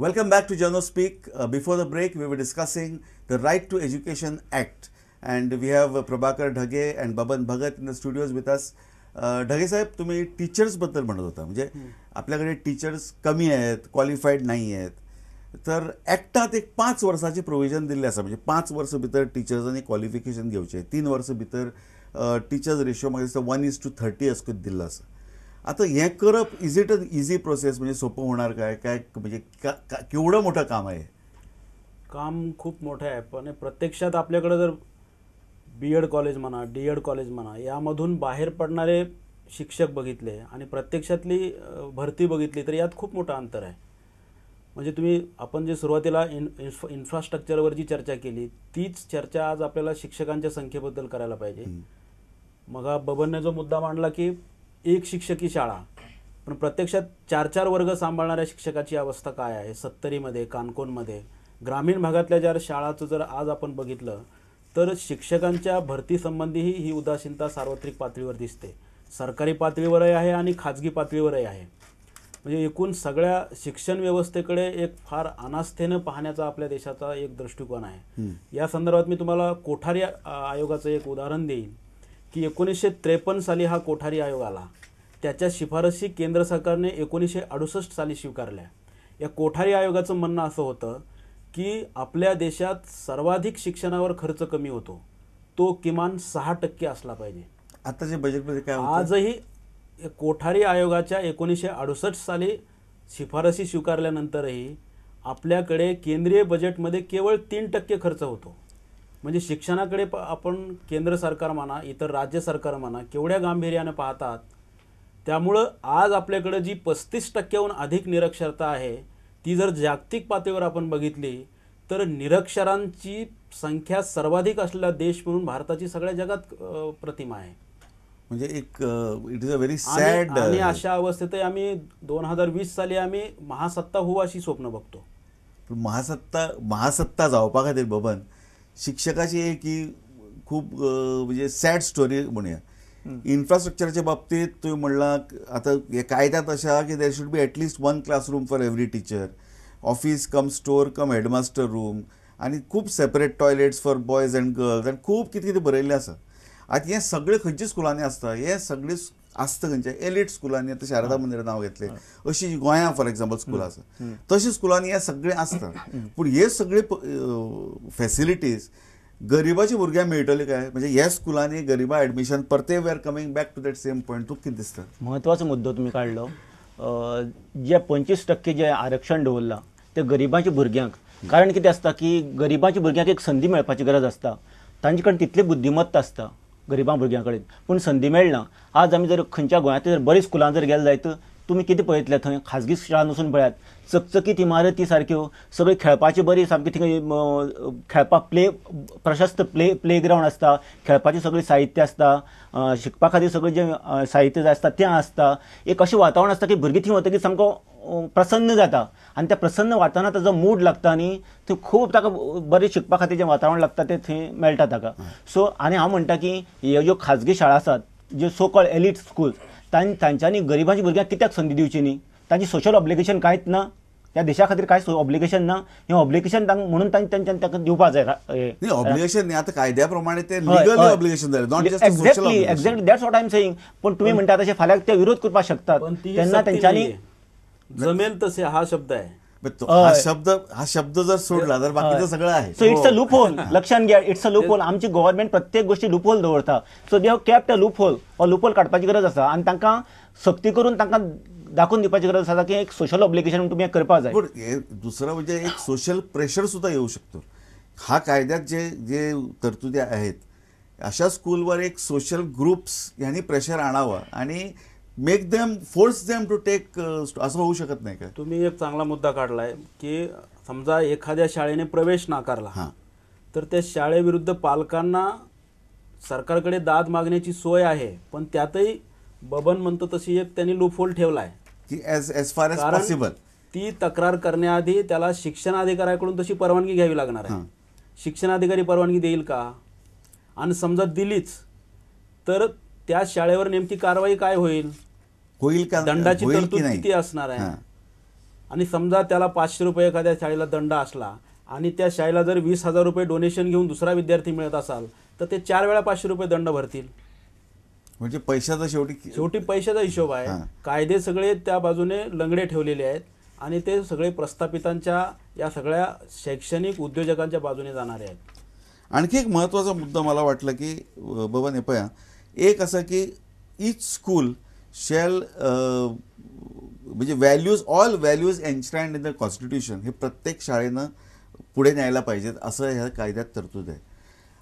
Welcome back to Journo Speak. Before the break, we were discussing the Right to Education Act, and we have Prabhakar Dhage and Baban Bhagat in the studios with us. Dhage साहेब, तुम्ही teachers बद्दल म्हणत होता, म्हणजे आपल्याकडे teachers कमी आहेत, qualified नाही आहेत. तर ॲक्टात एक 5 वर्साची प्रोविजन दिल्ली आसा, म्हणजे 5 वर्स भितर टिचर्सांनी क्वालिफिकेशन घेवचें. 3 वर्स भितर टीचर्स रेशियो म्हाका दिसता 1:30 असो दिल्लो आसा. आता हे करप is it an easy process, म्हणजे सोपं होणार काय काय, म्हणजे केवढं मोठं काम आहे? काम खूप मोठं आहे, पण प्रत्यक्षात आपल्याकडे जर BEd कॉलेज म्हणा, DEd कॉलेज म्हणा, यामधून बाहेर पडणारे शिक्षक बघितले आणि प्रत्यक्षातली भरती बघितली तर यात खूप मोठं अंतर आहे. म्हणजे आपण जे सुरुवातीला इन्फ्रास्ट्रक्चरवर जी चर्चा केली तीच चर्चा आज आपल्याला शिक्षकांच्या संख्येबद्दल करायला पाहिजे. मग बबनने जो मुद्दा मांडला की एक शिक्षकी शाळा, पण प्रत्यक्षात 4-4 वर्ग सांभाळणाऱ्या शिक्षकाची अवस्था काय आहे 70मध्ये, कानकोनमध्ये. ग्रामीण भागातल्या ज्या शाळाचं जर आज आपण बघितलं तर शिक्षकांच्या भरतीसंबंधीही ही उदासीनता सार्वत्रिक पातळीवर दिसते. सरकारी पातळीवरही आहे आणि खाजगी पातळीवरही आहे. म्हणजे एकूण सगळ्या शिक्षण व्यवस्थेकडे एक फार अनास्थेनं पाहण्याचा आपल्या देशाचा एक दृष्टिकोन आहे. या संदर्भात मी तुम्हाला कोठारी आयोगाचं एक उदाहरण देईन की 1953 साली हा कोठारी आयोग आला. त्याच्या शिफारसी केंद्र सरकारने 1968 साली स्वीकारल्या. या कोठारी आयोगाचं म्हणणं असं होतं की आपल्या देशात सर्वाधिक शिक्षणावर खर्च कमी होतो, तो किमान 6% असला पाहिजे. आताच्या बजेटमध्ये काय आजही कोठारी आयोगाच्या 1968 साली शिफारसी स्वीकारल्यानंतरही आपल्याकडे केंद्रीय बजेटमध्ये केवळ 3% खर्च होतो. म्हणजे शिक्षणाकडे आपण केंद्र सरकार म्हणा, इतर राज्य सरकार म्हणा, केवढ्या गांभीर्याने पाहतात. त्यामुळं आज आपल्याकडे जी 35%हून अधिक निरक्षरता आहे ती जर जागतिक पातळीवर आपण बघितली तर निरक्षरांची संख्या सर्वाधिक असलेला देश म्हणून भारताची सगळ्या जगात प्रतिमा आहे. म्हणजे एक it is a very sad. आणि अशा अवस्थेत आम्ही 2020 साली आम्ही महासत्ता होऊ अशी स्वप्न बघतो. महासत्ता जावपा खातीर बबन शिक्षकाची एक ही खूप म्हणजे सॅड स्टोरी म्हणूया. इन्फ्रास्ट्रक्चरच्या बाबतीत तुम्ही म्हणला आता हे कायद्यात अशा की देर should be at least 1 classroom for every teacher, office come store come headmaster room, आणि खूप separate toilets for boys and girls, आणि खूप कितें कितें बरयल्लें आसा. आता हे सगळे खंयच्या स्कुलांनी आसता, हे सगळे आसता खंयच्या एलिट स्कुलांनी. आता शारदा मंदिर नांव घेतलें, अशी गोंयांत फॉर एग्जाम्पल स्कुलां आसा, तशा स्कुलांनी हे सगळे आसता. पूण हे सगळे फॅसिलिटीज गरिबाच्या भुरग्यांक मेळटले काय? म्हणजे ह्या स्कुलांनी गरिबा ॲडमिशन परते we are coming back to that same point. तुका कितें दिसता? म्हत्वाचो मुद्दो तुम्ही काढलो. जे 25% जे आरक्षण दवरलां ते गरिबांच्या भुरग्यांक. कारण कितें आसता की गरिबांच्या भुरग्यांक एक संदी मेळपाची गरज आसता. तांचे कडेन तितली बुद्धिमत्ता आसता गरिबां भुरग्यां कडेन, पूण संदी मेळना. आज आमी जर खंयच्या गोंयांत जर बरी स्कुलां जर गेले जायत तुम्ही कितें पळयतले, थंय खाजगी शाळा वचून पळयात, चकचकीत इमारती सारक्यो, सगळी खेळपाची बरी सामकी थंय खेळपाक प्रशस्त प्लेग्रावंड आसता, खेळपाचें सगळें साहित्य आसता, शिकपा खातीर सगळें जें साहित्य जाय आसता तें आसता. एक अशें वातावरण आसता की भुरगीं थंय वतकीर सामको प्रसन्न जाता, आणि त्या प्रसन्न वातावरणात ताजो मूड लागता न्ही, थंय खूब ताका बरें शिकपा खातीर जें वातावरण लागता तें थंय मेळटा ताका. सो आनी हांव म्हणटा की ह्यो ज्यो खाजगी शाळा आसात, ज्यो सो कॉल्ड एलीट स्कूल्स, तांच्यांनी गरिबांच्या भुरग्यांक कित्याक संदी दिवची न्ही? तांची सोशल ऑब्लिगेशन कांयच ना, त्या देशा खातीर कांय ऑब्लिगेशन ना. हें ऑब्लिगेशन म्हणून तांच्यानी ताका दिवपाक जाय. ऑब्लिगेशन न्ही, आता कायद्या प्रमाणे ते लीगल ऑब्लिगेशन जालें, not just exactly that's what I am saying. पण तुम्ही म्हणटा तशें फाल्यां ते विरोध करपाक शकतात, तेन्ना तेंच्यांनी जमेल तसे हा शब्द आहे. हा शब्द जर सोडला तर बाकीचं सगळं आहे. So it's a loophole. लक्षात घ्या, इट्स अ लूप होल. आमची गव्हर्नमेंट प्रत्येक गोष्टी लूप होल दवरता. So they have kept a loophole. हो लूप होल काडपाची गरज आसा, आणि तांकां सक्ती करून तांकां दाखवून दिवपाची गरज आसा की एक सोशल ऑब्लिगेशन तुम्ही करपाक जाय. पण दुसरं म्हणजे एक सोशल प्रेशर सुद्धा येऊ शकतो. हा कायद्यात जे तरतुदी आहेत अशा स्कूलवर एक सोशल ग्रुप्स यांनी प्रेशर आणावं आणि make them, force them to take, असं होऊ शकत नाही का? तुम्ही एक चांगला मुद्दा काढलाय की समजा एखाद्या शाळेने प्रवेश नाकारला तर त्या शाळेविरुद्ध पालकांना सरकारकडे दाद मागण्याची सोय आहे, पण त्यातही बबन म्हणतो तशी एक त्यांनी लूपहोल ठेवला आहे की ॲज फार एज पॉसिबल ती तक्रार करण्याआधी त्याला शिक्षण अधिकाऱ्याकडून तशी परवानगी घ्यावी लागणार आहे. शिक्षण अधिकारी परवानगी देईल का? आणि समजा दिलीच तर त्या शाळेवर नेमकी कारवाई काय होईल? का? दंडाची तरतूद किती असणार आहे? आणि समजा त्याला 500 रुपये एखाद्या शाळेला दंड असला आणि त्या शाळेला जर 20,000 रुपये डोनेशन घेऊन दुसरा विद्यार्थी मिळत असाल तर ते 4 वेळा 500 रुपये दंड भरतील. म्हणजे पैशाचा शेवटी पैशाचा हिशोब आहे. हां. कायदे सगळे त्या बाजूने लंगडे ठेवलेले आहेत आणि ते सगळे प्रस्थापितांच्या या सगळ्या शैक्षणिक उद्योजकांच्या बाजूने जाणारे आहेत. आणखी एक महत्त्वाचा मुद्दा मला वाटलं की बाबा नेपाया एक असं की इच स्कूल शॅल म्हणजे values all values enshrined in the constitution हे प्रत्येक शाळेनं पुढे न्यायला पाहिजेत असं ह्या कायद्यात तरतूद आहे.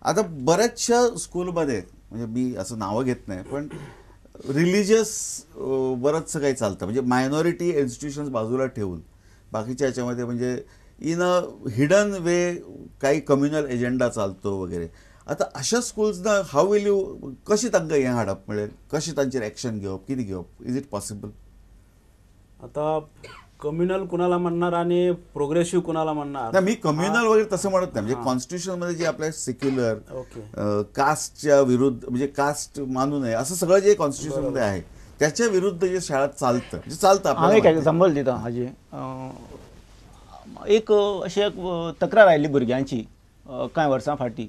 आता बऱ्याचशा स्कूलमध्ये म्हणजे मी असं नावं घेत नाही पण रिलिजियस बरंचसं काही चालतं म्हणजे मायनॉरिटी इन्स्टिट्यूशन्स बाजूला ठेवून बाकीच्या याच्यामध्ये म्हणजे इन अ हिडन वे काही कम्युनल एजेंडा चालतो वगैरे. आता अशा स्कूल्सना हाऊ विल यू कशी तांकां हें हाडप म्हणजे कशी तांचेर एक्शन घेवप कितें घेवप इज इट पॉसिबल? आता कम्युनल कुणाला म्हणणार आणि प्रोग्रेसिव्ह कुणाला म्हणणार? नाही मी कम्युनल वगैरे तसं म्हणत नाही म्हणजे कॉन्स्टिट्यूशनमध्ये जे आपल्या सेक्युलर ओके कास्टच्या विरुद्ध म्हणजे कास्ट मानू नये असं सगळं जे कॉन्स्टिट्यूशनमध्ये आहे त्याच्या विरुद्ध जे शाळेत चालतं म्हणजे चालतं हांव एक आपल्याला एक्झाम्पल दिता हाजी. एक अशी एक तक्रार आयिल्ली भुरग्यांची कांय वर्सां फाटीं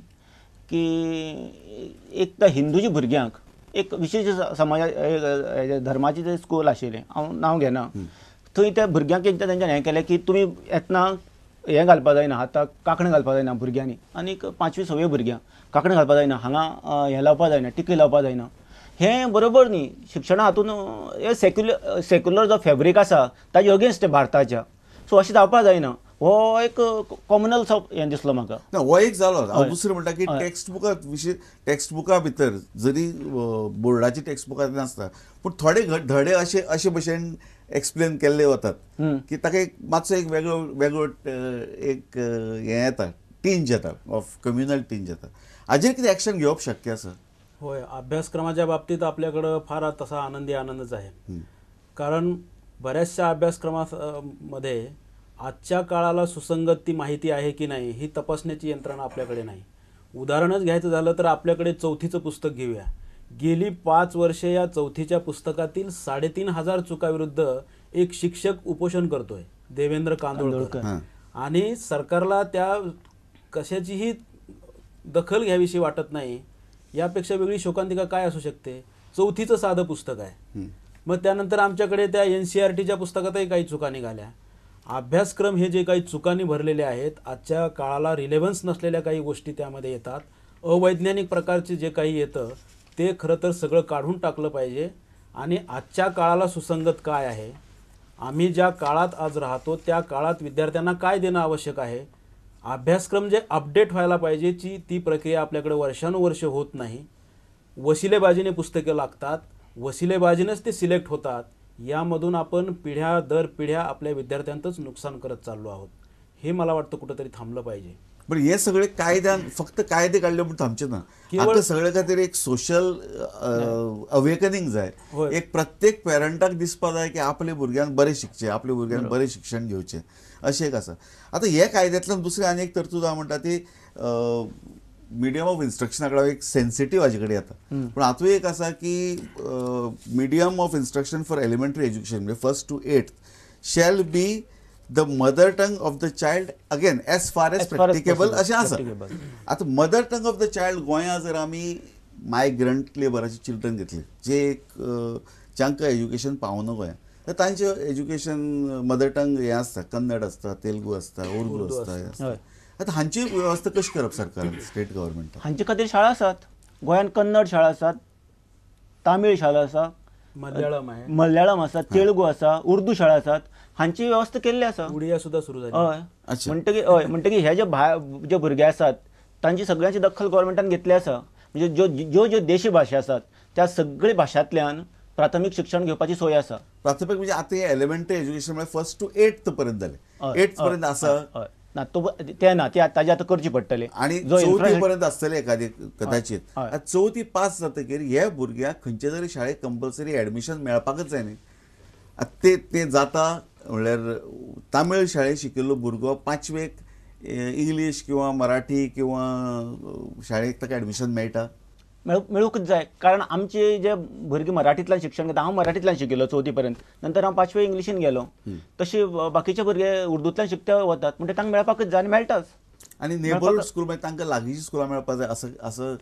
की एक त्या हिंदूच्या भुरग्यांक एक विशेष समाजा धर्माचें तें स्कूल आशिल्लें हांव नांव घेना थंय त्या भुरग्यांक एकदां तेंच्यान हें केलें की तुमी येतना हें घालपा जायना हाताक कांकणां घालपा जायना भुरग्यांनी आनीक 5वी 6वी भुरग्यांक कांकणां घालपा जायना हांगा हें लावपा जायना टिकी लावपा जायना. हें बरोबर न्ही. शिक्षणा हातून हे सेक्युलर जो फॅब्रीक आसा ताजे अगेन्स्ट भारताच्या सो अशें जावपा जायना. हो एक कॉमनल हें दिसलो म्हाका. ना हो एक जालो हांव दुसरें म्हणटा की टेक्स्ट बुका भितर जरी बोर्डाची टेक्स्ट बुकां नासता पूण थोडे धडे अशे भशेन एक्सप्लेन केल्ले वतात की ताका एक मातसो एक वेगळो एक हें येता टिंज येता ऑफ कम्युनल टिंज येता. हाजेर कितें एक्शन घेवप शक्य आसा? होय अभ्यासक्रमाच्या बाबतीत आपल्याकडं फार तसा आनंदच आहे. कारण बऱ्याचशा अभ्यासक्रमामध्ये आजच्या काळाला सुसंगत ती माहिती आहे की नाही ही तपासण्याची यंत्रणा आपल्याकडे नाही. उदाहरणच घ्यायचं झालं तर आपल्याकडे चौथीचं पुस्तक घेऊया. गेली 5 वर्षे या चौथीच्या पुस्तकातील 3,500 चुकाविरुद्ध एक शिक्षक उपोषण करतोय देवेंद्र कांदोळकर आणि सरकारला त्या कशाचीही दखल घ्यावीशी वाटत नाही. यापेक्षा वेगळी शोकांतिका काय असू शकते? चौथीचं साधं पुस्तक आहे. मग त्यानंतर आमच्याकडे त्या NCERTच्या पुस्तकातही काही चुका निघाल्या. अभ्यासक्रम हे जे काही चुकांनी भरलेले आहेत आजच्या काळाला रिलेव्हन्स नसलेल्या काही गोष्टी त्यामध्ये येतात. अवैज्ञानिक प्रकारचे जे काही येतं ते खरं तर सगळं काढून टाकलं पाहिजे आणि आजच्या काळाला सुसंगत काय आहे आम्ही ज्या काळात आज राहतो त्या काळात विद्यार्थ्यांना काय देणं आवश्यक आहे अभ्यासक्रम जे अपडेट व्हायला पाहिजेची ती प्रक्रिया आपल्याकडे वर्षानुवर्ष होत नाही. वशिलेबाजीने पुस्तकं लागतात वशिलेबाजीनेच ते सिलेक्ट होतात. यामधून आपण पिढ्या दर पिढ्या आपल्या विद्यार्थ्यांचंच नुकसान करत चाललो आहोत. हे मला वाटतं कुठंतरी थांबलं पाहिजे. पण हे सगळे कायद्यान फक्त कायदे काढले म्हणून थांबचे ना आता सगळे खातीर एक सोशल अवेकनिंग जाय. एक प्रत्येक पेरंटाक दिसपा जाय की आपले भुरग्यांक बरें शिकचे आपल्या भुरग्यांक बरें शिक्षण घेवचें अशें एक आसा. आता हे कायद्यांतल्यान दुसरी आनी एक तरतूद हांव म्हणटा ती मिडियम ऑफ इन्स्ट्रक्शना कडेन एक सेन्सिटीव हाजे कडेन येता. पूण हातूंत एक आसा की medium of instruction for elementary education म्हणजे 1st to 8th shall be the mother tongue of the child again as far as practicable अशें आसा. आता mother tongue of the child गोंयांत जर आमी मायग्रंट लेबराचे चिल्ड्रन घेतले जे जांकां एज्युकेशन पावना गोंयांत तर तांचें एज्युकेशन मदर टंग हें आसता कन्नड आसता तेलुगू आसता उर्दू आसता. आता हांची वेवस्था कशी करप सरकारान स्टेट गव्हर्मेंटान? हांचे खातीर शाळा आसात. गोंयांत कन्नड शाळा आसात तामीळ शाळा आसा मल्याळम आसा तेलुगू आसा उर्दू शाळा आसात. हांची वेवस्था केल्ली आसा. उडिया सुद्धा सुरू झाली. हय म्हणटकीर हे जे भुरगे आसात तांची सगळ्यांची दखल गव्हर्मेंटान घेतली आसा. म्हणजे ज्यो देशी भाशा आसात त्या सगळे भाशांतल्यान प्राथमीक शिक्षण घेवपाची सोय आसा. प्राथमीक म्हणजे आता हे एलिमेंटरी एज्युकेशन म्हणजे 1st to 8th पर्यंत जालें. 8th पर्यंत आसा ना ते ना ते ताजे आतां करची पडटले आणि 4थी पर्यंत आसतले एखादी कदाचित. 4थी पास जातकीर हे भुरग्यांक खंयचे तरी शाळेक कंपल्सरी एडमिशन मेळपाकच जाय न्ही. ते जाता म्हणल्यार तामीळ शाळेंत शिकिल्लो भुरगो 5वेक इंग्लीश किंवा मराठी किंवा शाळेक ताका एडमिशन मेळटा मेळूकच जाय. कारण आमचे जे भुरगे मराठींतल्यान शिक्षण घेता, हांव मराठींतल्यान शिकिल्लो 4थी पर्यंत, नंतर हांव 5वे इंग्लिशीन गेलो. तशे बाकीचे भुरगे उर्दूंतल्यान शिकता वतात, म्हणजे तांकां मेळपाकच जाय आनी मेळटाच. आणि नेबरहूड स्कूल म्हणजे तांकां लागींची स्कुलां मेळपाक जाय असं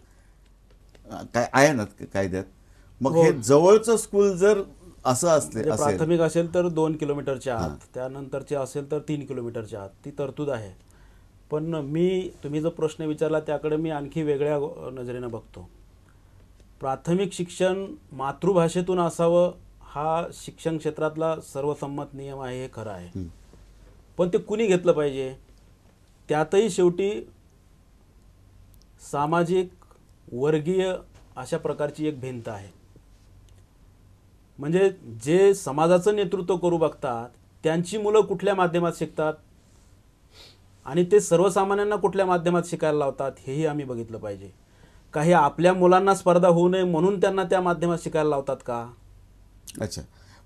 काय आहे ना कायद्यात. मग हे जवळचं स्कूल जर असं असेल, प्राथमिक असेल तर 2 किलोमीटरच्या आत, त्यानंतरचे असेल तर 3 किलोमीटरच्या आत, ती तरतूद आहे. पण तुम्ही जो प्रश्न विचारला त्याकडे मी आणखी वेगळ्या नजरेनं बघतो. प्राथमिक शिक्षण मातृभाषेतून असावं हा शिक्षण क्षेत्रातला सर्वसंमत नियम आहे, हे खरं आहे. पण ते कुणी घेतलं पाहिजे, त्यातही शेवटी सामाजिक वर्गीय अशा प्रकारची एक भिंत आहे. म्हणजे जे समाजाचं नेतृत्व करू बघतात त्यांची मुलं कुठल्या माध्यमात शिकतात आणि ते सर्वसामान्यांना कुठल्या माध्यमात शिकायला लावतात हेही आम्ही बघितलं पाहिजे. काही आपल्या मुलांना स्पर्धा होऊ नये म्हणून त्यांना त्या माध्यमात शिकायला लावतात का? अच्छा,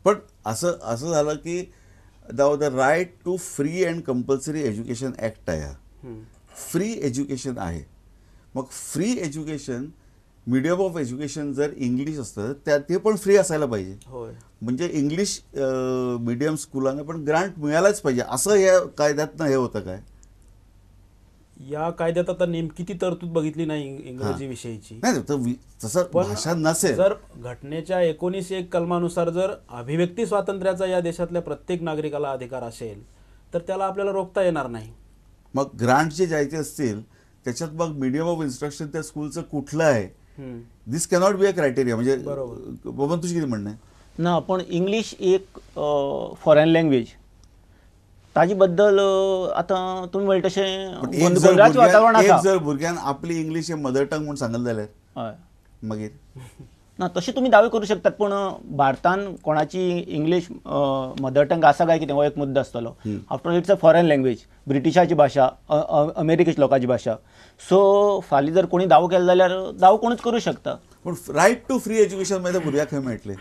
पण असं झालं की the right to free and compulsory education act आहे, फ्री एज्युकेशन आहे. मग free education, medium of education जर इंग्लिश असतं ते पण फ्री असायला पाहिजे. होय, म्हणजे इंग्लिश मीडियम स्कूलांना पण ग्रांट मिळायलाच पाहिजे असं या कायद्यातनं हे होतं काय? या कायद्यात आता नेमकी ती तरतूद बघितली नाही इंग्रजी विषयीची. नाही तसं भाषा नसेल. जर घटनेच्या 19(1) कलमानुसार जर अभिव्यक्ती स्वातंत्र्याचा या देशातल्या प्रत्येक नागरिकाला अधिकार असेल तर त्याला आपल्याला रोखता येणार नाही. मग ग्रांट जे द्यायचे असतील त्याच्यात मग मीडियम ऑफ इन्स्ट्रक्शन त्या स्कूलचं कुठलं आहे, दिस कॅनॉट बी अ क्रायटेरिया. म्हणजे बबन तुझं किती म्हणणं आहे ना? पण इंग्लिश एक फॉरेन लँग्वेज, ताजी बद्दल आता तुम्ही म्हणले तशें गोंधळाचें वातावरण आसा. जर भुरग्यान आपली इंग्लिश हे मदर टंग म्हणून सांगले जाल्यार हय मागीर ना तशें तुम्ही दावे करू शकतात. पण भारतान कोणाची इंग्लिश मदर टंग आसा काय कितें हो एक मुद्दो आसतलो. After it's a foreign language, ब्रिटिशाची भाशा, अमेरिकेची लोकांची भाशा. सो फालीं जर कोणी दावो केलो जाल्यार दावो कोणूच करूं शकता. पण रायट टू फ्री एज्युकेशन मध्ये भुरग्याक खंय मेळटले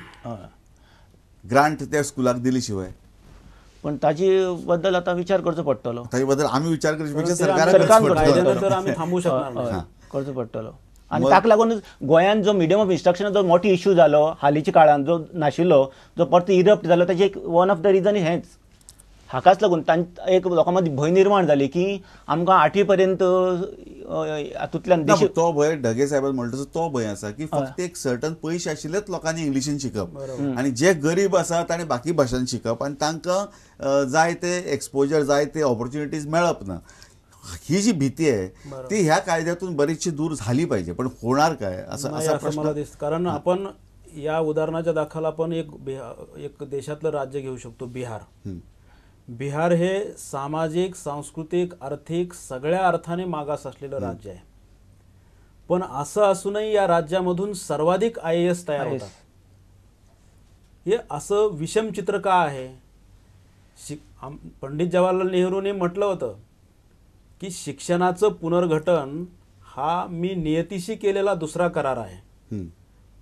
ग्रांट त्या स्कुलाक दिली शिवाय? पण ताजी बद्दल आता विचार करचो पडटलो. ताजे बद्दल आम्ही विचार करण्यापेक्षा सरकार आम्ही थांबू शकणार नाही, करचो पडटलो. आणि ताका लागून गोंयांत जो मिडियम ऑफ इन्स्ट्रक्शन जो मोठो इश्यू जालो हालींच्या काळान, जो नाशिल्लो, जो परत इरप्ट जालो, ताजें एक वन ऑफ द रिजन हेंच. हाकाच लागून एक लोकां मदीं भंय निर्माण जाली की आमकां 8वी पर्यंत हातूंतल्यान तो भंय ढगे साहेबान म्हणटा तो भंय आसा की फक्त एक सर्टन पयशे आशिल्लेच लोकांनी इंग्लिशीन शिकप आणि जे गरीब आसा ताणें बाकी भाशांत शिकप आणि तांकां जाय ते एक्सपोजर, जाय ते ऑपॉर्च्युनिटीज मेळप ना. ही जी भीती आहे ती ह्या कायद्यातून बरीचशी दूर झाली पाहिजे. पण होणार काय असा मला दिसतं. कारण आपण या उदाहरणाच्या दाखल आपण एक देशातलं राज्य घेऊ शकतो, बिहार. बिहार हे सामाजिक, सांस्कृतिक, आर्थिक सगळ्या अर्थाने मागास असलेलं राज्य आहे. पण असं असूनही या राज्यामधून सर्वाधिक IAS तयार होतात. हे असं विषम चित्र का आहे? पंडित जवाहरलाल नेहरूने म्हटलं होतं की शिक्षणाचं पुनर्गठन हा मी नियतीशी केलेला दुसरा करार आहे.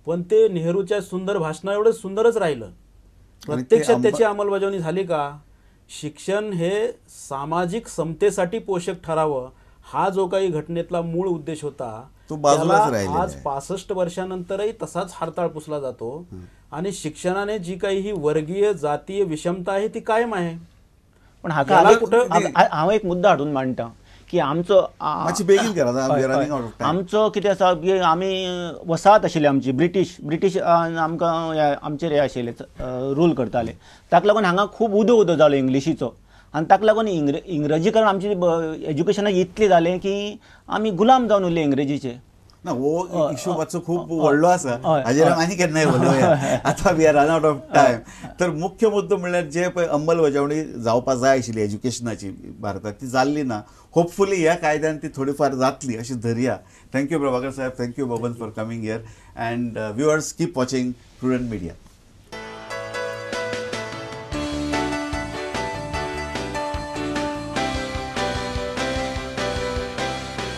पण ते नेहरूच्या सुंदर भाषणा एवढं सुंदरच राहिलं. प्रत्यक्षात त्याची अंमलबजावणी झाली का? शिक्षण हे सामाजिक समतेसाठी पोषक ठरावं हा जो काही घटनेतला मूळ उद्देश होता त्याला आज 65 वर्षानंतरही तसाच हरताळ पुसला जातो. आणि शिक्षणाने जी काही ही वर्गीय जातीय विषमता आहे ती कायम आहे. पण हांव एक मुद्दो हाडून मांडटा की आमचो कितें आसा, आमी वसाहत आशिल्ली आमची, ब्रिटीश आमकां आमचेर हे आशिल्ले रूल करताले. ताका लागून हांगा खूब उदो जालो इंग्लिशीचो. आनी ताका लागून इंग्रजीकरण आमची एज्युकेशनाक इतलें जालें की आमी गुलाम जावन उरले इंग्रजीचे. ना हो इश्यू मातसो खूप व्हडलो आसा, हाजेर आनी केन्नाय उलोवया. आतां we are run out of time. तर मुख्य मुद्दो म्हणल्यार जे पळय अंमलबजावणी जावपाक जाय आशिल्ली एज्युकेशनाची भारतात ती जाल्ली ना. होपफुली ह्या कायद्यान ती थोडी फार जातली अशी धरया. थँक्यू प्रभाकर साहेब, thank you Baban for coming here. And viewers keep watching prudent media.